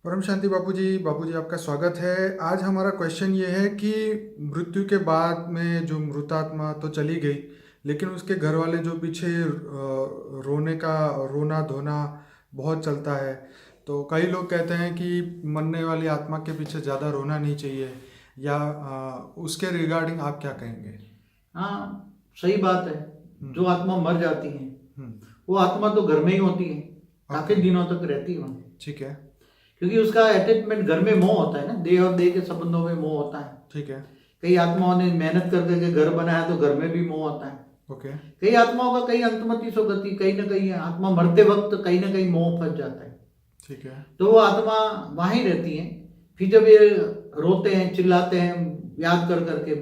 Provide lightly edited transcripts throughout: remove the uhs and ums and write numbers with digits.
परम शांति बापूजी आपका स्वागत है। आज हमारा क्वेश्चन ये है कि मृत्यु के बाद में जो मृतात्मा तो चली गई, लेकिन उसके घर वाले जो पीछे रोने का रोना धोना बहुत चलता है। तो कई लोग कहते हैं कि मरने वाली आत्मा के पीछे ज़्यादा रोना नहीं चाहिए, या उसके रिगार्डिंग आप क्या कहेंगे? हाँ, सही बात है। जो आत्मा मर जाती है हम्म, वो आत्मा तो घर में ही होती है, काफी दिनों तक रहती है वहाँ। ठीक है। क्योंकि उसका अटैचमेंट घर में मोह होता है ना, देह और देह के संबंधों में मोह होता है। ठीक है। कई आत्माओं ने मेहनत कर करके घर बनाया तो घर में भी मोह होता है। ओके। कई आत्माओं का कहीं अंतमति सो गति, कहीं ना कहीं आत्मा मरते वक्त कहीं ना कहीं मोह फंस जाता है। ठीक है। तो वो आत्मा वहीं रहती है। फिर जब ये रोते हैं, चिल्लाते हैं, याद कर करके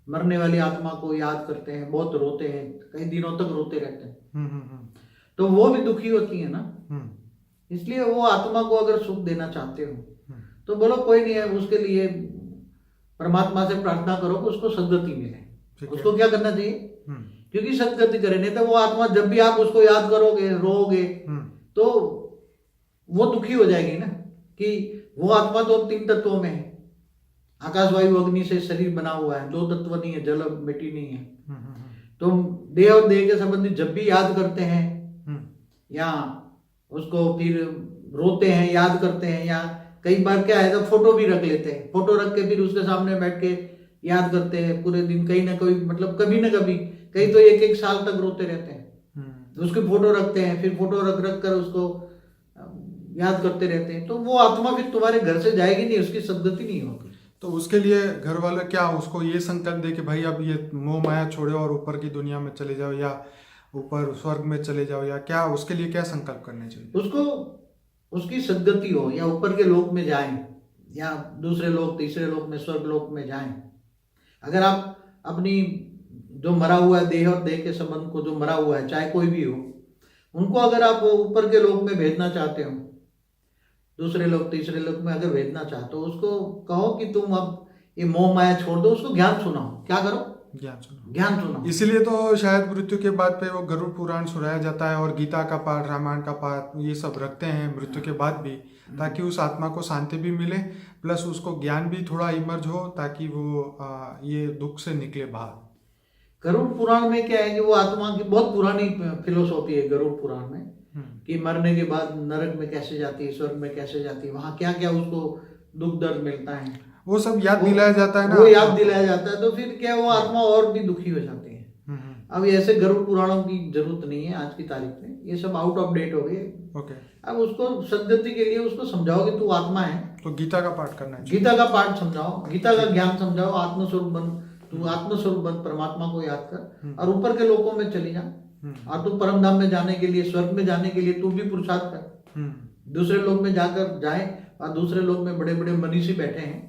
मरने वाली आत्मा को याद करते हैं, बहुत रोते हैं, कई दिनों तक रोते रहते हैं, तो वो भी दुखी होती है ना। इसलिए वो आत्मा को अगर सुख देना चाहते हो तो बोलो कोई नहीं है, उसके लिए परमात्मा से प्रार्थना करो कि उसको सद्गति मिले। उसको क्या करना चाहिए? क्योंकि सद्गति करे, नहीं तो वो आत्मा जब भी आप उसको याद करोगे, रोओगे, तो वो दुखी हो जाएगी ना। कि वो आत्मा तो 3 तत्वों में है, आकाश वायु अग्नि से शरीर बना हुआ है, 2 तत्व नहीं है, जल मिट्टी नहीं है। तो देह और देह के संबंधी जब भी याद करते हैं या उसको फिर रोते हैं, याद करते हैं, या कई बार क्या है तो फोटो भी रख लेते हैं, फोटो रख के फिर उसके सामने बैठ के याद करते हैं पूरे दिन। कहीं ना कहीं मतलब कभी ना कभी, कई तो 1-1 साल तक रोते रहते हैं। उसकी फोटो रखते हैं, फिर फोटो रख रख कर उसको याद करते रहते हैं। तो वो आत्मा फिर तुम्हारे घर से जाएगी नहीं, उसकी सद्गति नहीं होगी। तो उसके लिए घर वाले क्या उसको ये संकल्प दे कि भाई अब ये मोह माया छोड़ो और ऊपर की दुनिया में चले जाओ, या ऊपर स्वर्ग में चले जाओ, या क्या उसके लिए क्या संकल्प करने चाहिए? उसको उसकी सद्गति हो, या ऊपर के लोक में जाएं, या दूसरे लोक, तीसरे लोक में, स्वर्ग लोक में जाएं। अगर आप अपनी जो मरा हुआ है देह और देह के संबंध को, जो मरा हुआ है चाहे कोई भी हो, उनको अगर आप ऊपर के लोक में भेजना चाहते हो, दूसरे लोग तीसरे लोग में अगर भेजना चाहते हो, उसको कहो कि तुम अब ये मोह माया छोड़ दो, उसको ज्ञान सुनाओ। क्या करो? ज्ञान सुनो। ज्ञान सुनाओ। इसीलिए तो शायद मृत्यु के बाद पे वो गरुड़ पुराण सुनाया जाता है, और गीता का पाठ, रामायण का पाठ, ये सब रखते हैं मृत्यु के बाद भी, ताकि उस आत्मा को शांति भी मिले, प्लस उसको ज्ञान भी थोड़ा इमर्ज हो, ताकि वो ये दुख से निकले बाहर। गरुड़ पुराण में क्या है कि वो आत्मा की बहुत पुरानी फिलोसॉफी है गरुड़ पुराण में, कि मरने के बाद नरक में कैसे जाती है, स्वर्ग में कैसे जाती है, वहां क्या क्या उसको दुख दर्द मिलता है, वो सब याद दिलाया जाता है ना। वो याद दिलाया जाता है। तो फिर क्या वो आत्मा और भी दुखी हो जाती है। अब ऐसे गरुड़ पुराणों की जरूरत नहीं है आज की तारीख में, ये सब आउट ऑफ डेट हो गए। ओके। अब उसको सद्गति के लिए उसको समझाओ कि तू आत्मा है, तो गीता का पाठ करना चाहिए। गीता का पाठ समझाओ, गीता का ज्ञान समझाओ, आत्मस्वरूप बन, तू आत्मस्वरूप बन, परमात्मा को याद कर और ऊपर के लोकों में चली जा। और तू परम धाम में जाने के लिए, स्वर्ग में जाने के लिए तू भी पुरुषार्थ कर। दूसरे लोक में जाकर जाए, और दूसरे लोक में बड़े बड़े मनीषी बैठे हैं,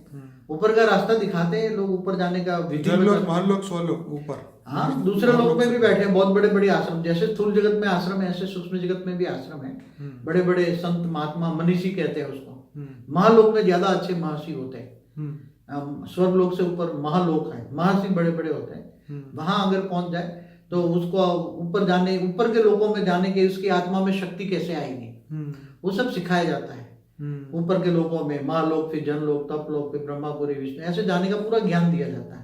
ऊपर का रास्ता दिखाते हैं लोग, ऊपर जाने का विधि ऊपर। हाँ, दूसरे लोक में भी बैठे हैं, बहुत बड़े बड़े आश्रम, जैसे स्थूल जगत में आश्रम है ऐसे सूक्ष्म जगत में भी आश्रम है। बड़े बड़े संत महात्मा, मनीषी कहते हैं उसको। महालोक में ज्यादा अच्छे महर्षि होते हैं, स्वर्ग लोक से ऊपर महालोक है, महर्षि बड़े बड़े होते हैं। वहां अगर पहुंच जाए तो उसको ऊपर जाने, ऊपर के लोकों में जाने के, उसकी आत्मा में शक्ति कैसे आएगी, वो सब सिखाया जाता है। ऊपर के लोकों में महालोक, फिर जनलोक, तपलोक, फिर ब्रह्मापुरी, विष्णु, ऐसे जाने का पूरा ज्ञान दिया जाता है।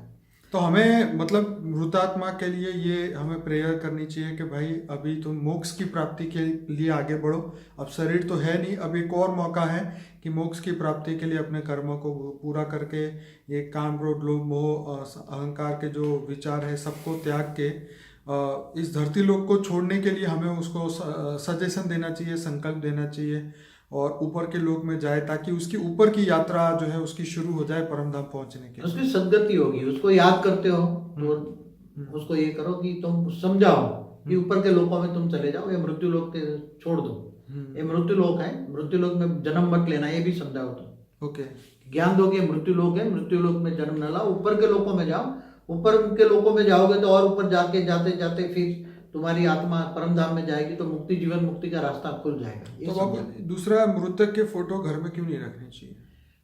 तो हमें मतलब मृतात्मा के लिए ये हमें प्रेयर करनी चाहिए कि भाई अभी तुम मोक्ष की प्राप्ति के लिए आगे बढ़ो। अब शरीर तो है नहीं, अब एक और मौका है कि मोक्ष की प्राप्ति के लिए अपने कर्मों को पूरा करके, ये काम, क्रोध, लोभ, मोह, अहंकार के जो विचार है सबको त्याग के इस धरती लोक को छोड़ने के लिए हमें उसको सजेशन देना चाहिए, संकल्प देना चाहिए, और ऊपर के लोक में जाए, ताकि उसकी ऊपर की यात्रा जो है उसकी शुरू हो जाए परम धाम पहुंचने के। उसकी सद्गति होगी। उसको याद करते हो तो उसको ये करो कि तुम समझाओ कि ऊपर के लोकों में तुम चले जाओ, ये मृत्यु लोक के छोड़ दो, ये मृत्यु लोक है, मृत्यु लोक में जन्म मत लेना, ये भी समझाओ तुम। ओके। ज्ञान दो कि मृत्यु लोक है, मृत्यु लोक में जन्म न लाओ, ऊपर के लोकों में जाओ। ऊपर के लोकों में जाओगे तो और ऊपर जाके जाते जाते फिर तुम्हारी आत्मा परम धाम में जाएगी, तो मुक्ति, जीवन मुक्ति का रास्ता खुल जाएगा। तो दूसरा, मृतक के फोटो घर में क्यों नहीं रखनी चाहिए?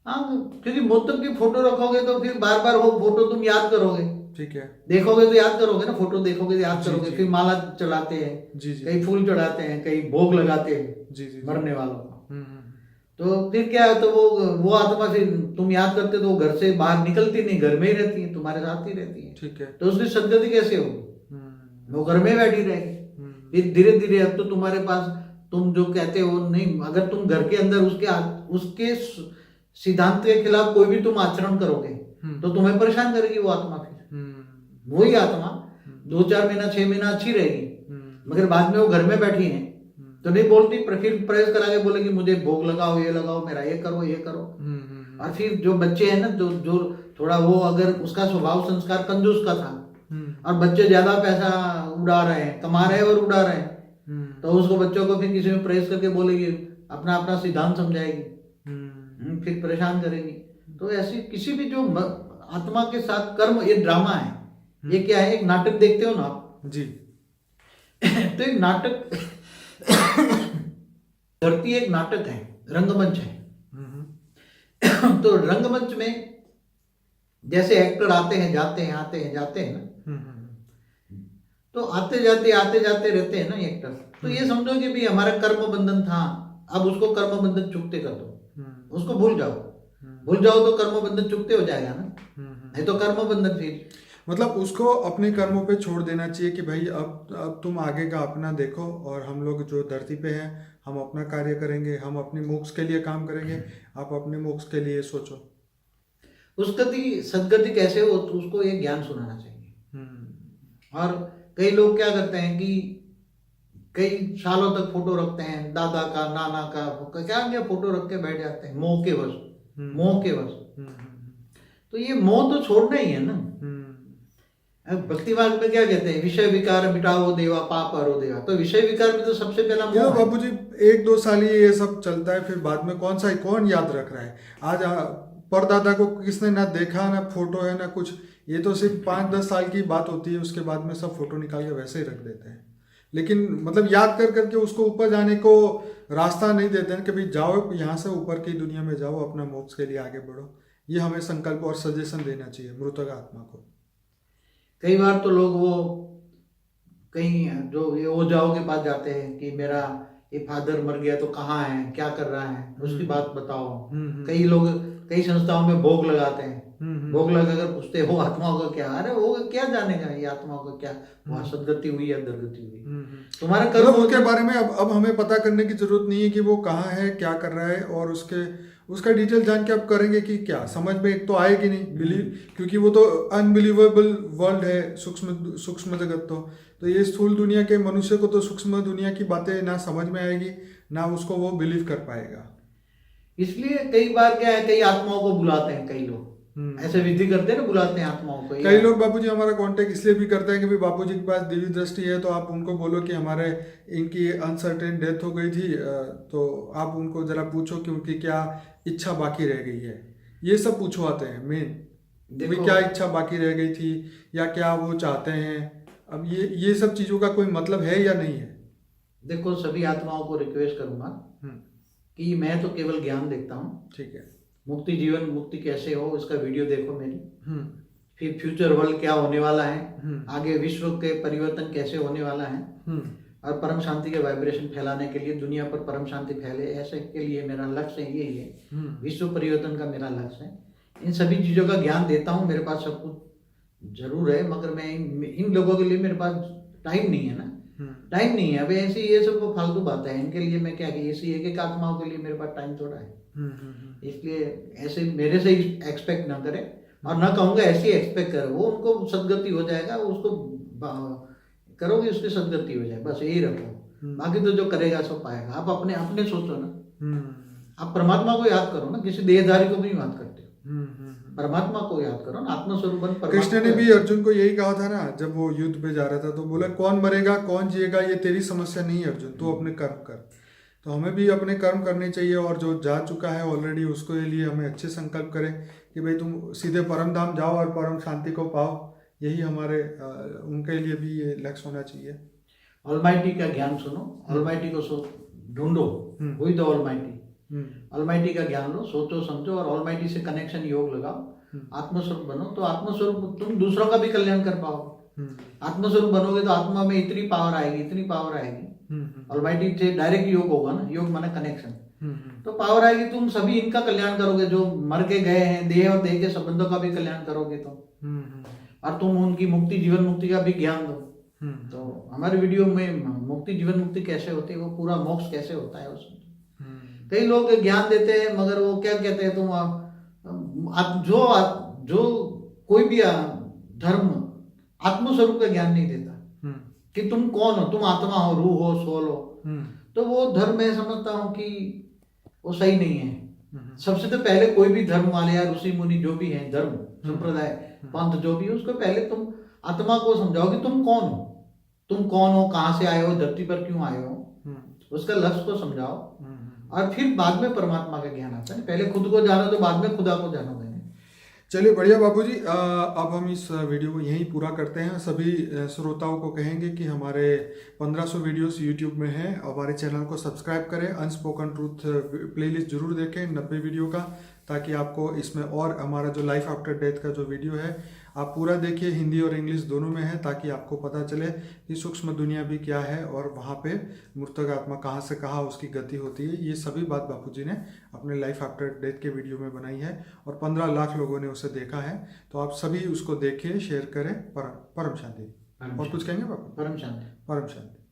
हाँ, क्योंकि मृतक की फोटो रखोगे तो फिर बार बार वो फोटो तुम याद करोगे। ठीक है। देखोगे तो याद करोगे ना, फोटो देखोगे तो याद करोगे। फिर माला चढ़ाते हैं, कई फूल चढ़ाते हैं, कई भोग लगाते हैं मरने वालों को। तो फिर क्या है, तो वो आत्मा फिर तुम याद करते तो वो घर से बाहर निकलती नहीं, घर में ही रहती है, तुम्हारे साथ ही रहती है। ठीक है। तो उसकी सदगति कैसे होगी? वो घर में बैठी रहेगी। फिर धीरे धीरे अब तो तुम्हारे पास, तुम जो कहते हो नहीं, अगर तुम घर के अंदर उसके सिद्धांत के खिलाफ कोई भी तुम आचरण करोगे तो तुम्हें परेशान करेगी वो आत्मा। फिर वही आत्मा 2-4 महीना 6 महीना अच्छी रहेगी, मगर बाद में वो घर में बैठी है तो नहीं बोलती, फिर प्रेस करा के बोलेगी मुझे भोग लगाओ, ये लगाओ, मेरा ये करो, ये करो। और फिर जो बच्चे हैं ना, जो थोड़ा वो, अगर उसका स्वभाव संस्कार कंजूस का था और बच्चे ज्यादा पैसा उड़ा रहे हैं, कमा रहे हैं और उड़ा रहे हैं, तो उसको बच्चों को फिर किसी में प्रेस करके बोलेगी, अपना अपना सिद्धांत समझाएगी, फिर परेशान करेगी। तो ऐसी किसी भी जो आत्मा के साथ कर्म, ये ड्रामा है, ये क्या है, एक नाटक देखते हो ना आप जी। तो एक नाटक धरती एक नाटक है, रंगमंच है। तो रंगमंच में जैसे एक्टर आते हैं जाते हैं, आते हैं जाते हैं ना, तो आते जाते रहते हैं ना एक्टर। तो ये समझो कि भी हमारा कर्म बंधन था, अब उसको कर्म बंधन चुकते कर दो, उसको भूल जाओ तो कर्म बंधन चुकते हो जाएगा ना, नहीं तो कर्म बंधन फिर मतलब उसको अपने कर्मों पे छोड़ देना चाहिए कि भाई अब तुम आगे का अपना देखो, और हम लोग जो धरती पे हैं हम अपना कार्य करेंगे, हम अपनी मोक्ष के लिए काम करेंगे, आप अपने मोक्ष के लिए सोचो। उसकी सदगति कैसे हो, तो उसको ये ज्ञान सुनाना चाहिए। और कई लोग क्या करते हैं कि कई सालों तक फोटो रखते हैं, दादा का, नाना का, क्या फोटो रख के बैठ जाते हैं, मोह के वश। तो ये मोह तो छोड़ना ही है ना। भक्ति मार्ग में क्या कहते हैं, विषय विकार मिटाओ देवा, पाप हरो देवा। तो विषय विकार में तो सबसे पहला मोह है। बाबूजी 1-2 साल ये सब चलता है, फिर बाद में कौन याद रख रहा है। आज परदादा को किसने ना देखा, ना फोटो है, ना कुछ। ये तो सिर्फ 5-10 साल की बात होती है, उसके बाद में सब फोटो निकाल के वैसे ही रख देते हैं। लेकिन मतलब याद कर करके उसको ऊपर जाने को रास्ता नहीं देते हैं कि भाई जाओ यहाँ से ऊपर की दुनिया में जाओ, अपना मोक्ष के लिए आगे बढ़ो। ये हमें संकल्प और सजेशन देना चाहिए मृतक आत्मा को। कई बार तो लोग वो कहीं जो ये ओझाओं के पास जाते हैं कि मेरा ये फादर मर गया तो कहाँ है, क्या कर रहा है, उसकी बात बताओ। कई लोग कई संस्थाओं में भोग लगाते हैं, भोग लगा कर पूछते हो आत्माओं का क्या, अरे वो क्या जानेगा ये आत्माओं का क्या, वहां सदगति हुई या दुर्गति हुई, तुम्हारा कर्म उसके बारे में अब हमें पता करने की जरूरत नहीं है कि वो कहाँ है, क्या कर रहा है, और उसका डिटेल जान के आप करेंगे कि क्या समझ में एक तो आएगी नहीं बिलीव, क्योंकि वो तो अनबिलीवेबल वर्ल्ड है, सूक्ष्म जगत। तो ये स्थूल दुनिया के मनुष्य को तो सूक्ष्म दुनिया की बातें ना समझ में आएगी, ना उसको वो बिलीव कर पाएगा। इसलिए कई बार क्या है, कई आत्माओं को बुलाते हैं, कई लोग ऐसे विधि करते हैं ना, बुलाते हैं आत्माओं को। कई लोग बाबूजी हमारा कांटेक्ट इसलिए भी करते हैं कि भाई बाबूजी के पास दिव्य दृष्टि है, तो आप उनको बोलो कि हमारे इनकी अनसर्टेन डेथ हो गई थी, तो आप उनको जरा पूछो कि उनकी क्या इच्छा बाकी रह गई है। ये सब पूछवाते हैं मेन, क्या इच्छा बाकी रह गई थी या क्या वो चाहते हैं। अब ये सब चीजों का कोई मतलब है या नहीं है। देखो सभी आत्माओं को रिक्वेस्ट करूंगा कि मैं तो केवल ज्ञान देखता हूँ, ठीक है। मुक्ति जीवन मुक्ति कैसे हो इसका वीडियो देखो मेरी, फिर फ्यूचर वर्ल्ड क्या होने वाला है, आगे विश्व के परिवर्तन कैसे होने वाला है, और परम शांति के वाइब्रेशन फैलाने के लिए, दुनिया पर परम शांति फैले, ऐसे के लिए मेरा लक्ष्य यही है, विश्व परिवर्तन का मेरा लक्ष्य है। इन सभी चीजों का ज्ञान देता हूँ, मेरे पास सब कुछ जरूर है, मगर मैं इन लोगों के लिए मेरे पास टाइम नहीं है ना, टाइम नहीं है। अब ऐसी ये सब फालतू बातें हैं, इनके लिए मैं क्या, ऐसी एक आत्माओं के लिए मेरे पास टाइम थोड़ा है। इसलिए ऐसे मेरे से एक्सपेक्ट ना करें, और ना कहूँगा ऐसे एक्सपेक्ट करो, वो उनको सदगति हो जाएगा, उसको करोगे उसकी सदगति हो जाए, बस यही रखो। बाकी तो जो करेगा सो पाएगा। आप अपने अपने सोचो ना, आप परमात्मा को याद करो ना, किसी देहधारी को भी याद करते हो, परमात्मा को याद करो ना, आत्मस्वरूप। कृष्ण ने भी अर्जुन को यही कहा था ना, जब वो युद्ध पे जा रहा था, तो बोला कौन मरेगा कौन जिएगा ये तेरी समस्या नहीं है अर्जुन, तू अपने कर्म कर। तो हमें भी अपने कर्म करने चाहिए, और जो जा चुका है ऑलरेडी उसको लिए हमें अच्छे संकल्प करें कि भाई तुम सीधे परम धाम जाओ और परम शांति को पाओ। यही हमारे उनके लिए भी ये लक्ष्य होना चाहिए। ऑलमाइटी का ज्ञान सुनो, ऑलमाइटी को ढूंढो, वही तो ऑलमाइटी, ऑलमाइटी का ज्ञान लो, सोचो समझो, और ऑलमाइटी से कनेक्शन योग लगाओ, आत्मस्वरूप बनो। तो आत्मस्वरूप तुम दूसरों का भी कल्याण कर पाओ। आत्मस्वरूप बनोगे तो आत्मा में इतनी पावर आएगी, इतनी पावर आएगी। ऑलमाइटी से डायरेक्ट योग होगा ना, योग माने कनेक्शन। तो पावर आएगी, तुम सभी इनका कल्याण करोगे, जो मर के गए हैं, देह और देह के संबंधों का भी कल्याण करोगे तुम, और तुम उनकी मुक्ति, जीवन मुक्ति का भी ज्ञान दो। तो हमारे वीडियो में मुक्ति, जीवन मुक्ति कैसे होती है, वो पूरा मोक्ष कैसे होता है उसमें। कई लोग ज्ञान देते हैं मगर वो क्या कहते हैं, तुम जो कोई भी धर्म आत्मस्वरूप का ज्ञान नहीं देता कि तुम कौन हो, तुम आत्मा हो, रूह हो, सोल हो, तो वो धर्म मैं समझता हूँ कि वो सही नहीं है। सबसे तो पहले कोई भी धर्म वाले या ऋषि मुनि जो भी हैं, धर्म संप्रदाय पंथ जो भी है, उसको पहले तुम आत्मा को समझाओ कि तुम कौन हो, कहाँ से आए हो, धरती पर क्यों आए हो, उसका लक्ष्य को समझाओ, और फिर बाद में परमात्मा का ज्ञान आता है। पहले खुद को जानो तो बाद में खुदा को जानोगे। चलिए बढ़िया बाबूजी, अब हम इस वीडियो को यहीं पूरा करते हैं। सभी श्रोताओं को कहेंगे कि हमारे 1500 वीडियोस यूट्यूब में हैं, हमारे चैनल को सब्सक्राइब करें, अनस्पोकन ट्रूथ प्लेलिस्ट जरूर देखें 90 वीडियो का, ताकि आपको इसमें और हमारा जो लाइफ आफ्टर डेथ का जो वीडियो है आप पूरा देखिए, हिंदी और इंग्लिश दोनों में है, ताकि आपको पता चले कि सूक्ष्म दुनिया भी क्या है और वहाँ पे मृतक आत्मा कहाँ से कहाँ उसकी गति होती है। ये सभी बात बापूजी ने अपने लाइफ आफ्टर डेथ के वीडियो में बनाई है और 15 लाख लोगों ने उसे देखा है। तो आप सभी उसको देखिए, शेयर करें। परम शांति। और कुछ कहेंगे बापू? परम शांति। परम शांति।